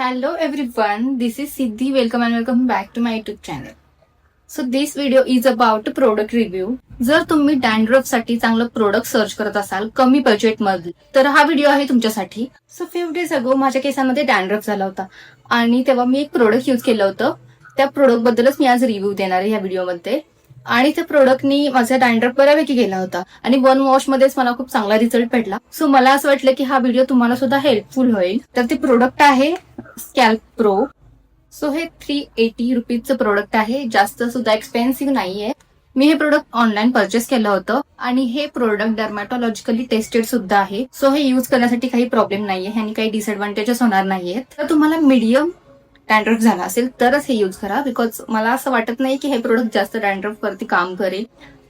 Hello everyone, this is Siddhi. Welcome and welcome back to my YouTube channel. So this video is about product review. जर तुम्ही dandruff साठी चांगलं product search करत असाल कमी budget मध्ये तर हा व्हिडिओ आहे तुमच्यासाठी. सो फ्यू डेज अगो माझ्या केसांमध्ये डॅन्ड्रफ झाला होता आणि तेव्हा मी एक प्रोडक्ट यूज केलं होतं. त्या प्रोडक्ट बद्दलच मी आज रिव्ह्यू देणार आहे या व्हिडिओमध्ये. आणि त्या प्रोडक्टनी माझा डॅन्ड्रफ बऱ्यापैकी गेला होता आणि 1 वॉश मध्येच मला खूप चांगला रिझल्ट भेटला. सो मला असं वाटलं की हा व्हिडिओ तुम्हाला सुद्धा हेल्पफुल होईल. तर ते प्रोडक्ट आहे स्कॅल्प प्रो. सो हे 380 रुपीजचं प्रोडक्ट आहे, जास्त सुद्धा एक्सपेन्सिव्ह नाहीये. मी हे प्रोडक्ट ऑनलाईन परचेस केलं होतं आणि हे प्रोडक्ट डर्मॅटॉलॉजिकली टेस्टेड सुद्धा आहे. सो हे युज करण्यासाठी काही प्रॉब्लेम नाहीये आणि काही डिसएडव्हान्टेजेस होणार नाहीयेत. तर तुम्हाला मीडियम डॅन्ड्रफ झाला असेल तरच हे युज करा, बिकॉज मला असं वाटत नाही की हे प्रोडक्ट जास्त डॅन्ड्रफ वरती काम करेल.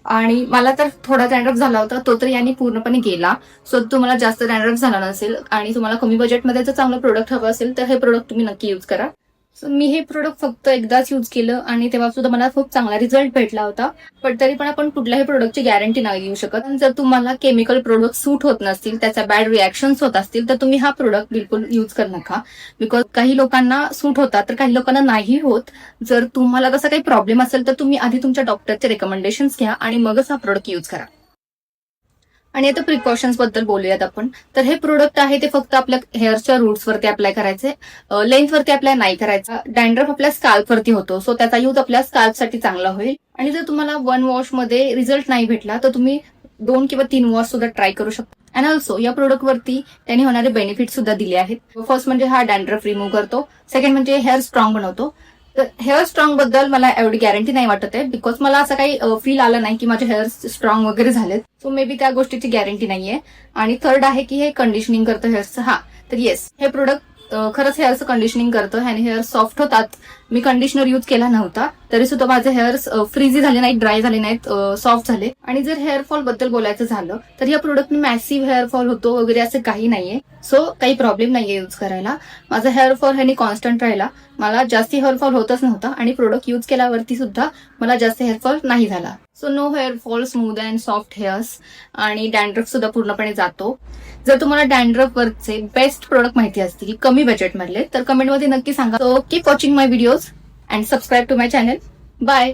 आणि मला तर थोडा डॅन्ड्रफ झाला होता, तो तर याने पूर्णपणे गेला. सो तुम्हाला जास्त डॅन्ड्रफ झाला नसेल आणि तुम्हाला कमी बजेटमध्ये जर चांगलं प्रोडक्ट हवं असेल तर हे प्रोडक्ट तुम्ही नक्की युज करा. सो मी हे प्रोडक्ट फक्त एकदाच यूज केलं आणि तेव्हा सुद्धा मला खूप चांगला रिझल्ट भेटला होता. पण तरी पण आपण कुठल्याही प्रोडक्टची गॅरंटी नाही देऊ शकत. जर तुम्हाला केमिकल प्रोडक्ट सूट होत नसतील, त्याच्या बॅड रिॲक्शन्स होत असतील तर तुम्ही हा प्रोडक्ट बिलकुल यूज करू नका. बिकॉज काही लोकांना सूट होतात तर काही लोकांना नाही होत. जर तुम्हाला तसा काही प्रॉब्लेम असेल तर तुम्ही आधी तुमच्या डॉक्टरचे रेकमेंडेशन्स घ्या आणि मगच हा प्रोडक्ट यूज करा. आणि आता प्रिकॉशन्स बद्दल बोलूयात आपण. तर हे प्रोडक्ट आहे ते फक्त आपल्या हेअरच्या रूट्स वरती अप्लाय करायचे, लेंथ वरती अप्लाय नाही करायचा. डॅन्ड्रफ आपल्या स्काल्प वरती होतो, सो त्याचा यूज आपल्या स्काल्प साठी चांगला होईल. आणि जर तुम्हाला 1 वॉश मध्ये रिझल्ट नाही भेटला तर तुम्ही 2 किंवा 3 वॉश सुद्धा ट्राय करू शकता. अँड ऑल्सो या प्रोडक्ट वरती त्यांनी होणारे बेनिफिट सुद्धा दिले आहेत. फर्स्ट म्हणजे हा डॅन्ड्रफ रिमूव्ह करतो, सेकंड म्हणजे हेअर स्ट्रॉंग बनवतो. तर हेअर स्ट्रॉंग बद्दल मला एवढी गॅरंटी नाही वाटत आहे, बिकॉज मला असं काही फील आलं नाही की माझे हेअर स्ट्रॉंग वगैरे झालेत. सो मे बी त्या गोष्टीची गॅरंटी नाहीये. आणि थर्ड आहे की हे कंडिशनिंग करतं हेअरचं. हा तर येस, हे प्रोडक्ट खरंच हेअरचं कंडिशनिंग करतं आणि हेअर सॉफ्ट होतात. मी कंडिशनर यूज केला नव्हता तरी सुद्धा माझे हेअर्स फ्रीझी झाले नाहीत, ड्राय झाले नाहीत, सॉफ्ट झाले. आणि जर हेअरफॉल बद्दल बोलायचं झालं तर या प्रोडक्टने मॅसिव्ह हेअरफॉल होतो वगैरे असं काही नाहीये. सो काही प्रॉब्लेम नाहीये यूज करायला. माझा हेअरफॉल ह्यानी कॉन्स्टंट राहिला, मला जास्ती हेअरफॉल होतच नव्हता आणि प्रोडक्ट यूज केल्यावरती सुद्धा मला जास्त हेअरफॉल नाही झाला. So no hairfall, smooth and soft hairs आणि डॅन्ड्रफ सुद्धा पूर्णपणे जातो. जर तुम्हाला डॅन्ड्रफ वरचे बेस्ट प्रोडक्ट माहिती असतील कमी बजेटमधले तर कमेंटमध्ये नक्की सांगा. So keep watching my videos and subscribe to my channel. Bye.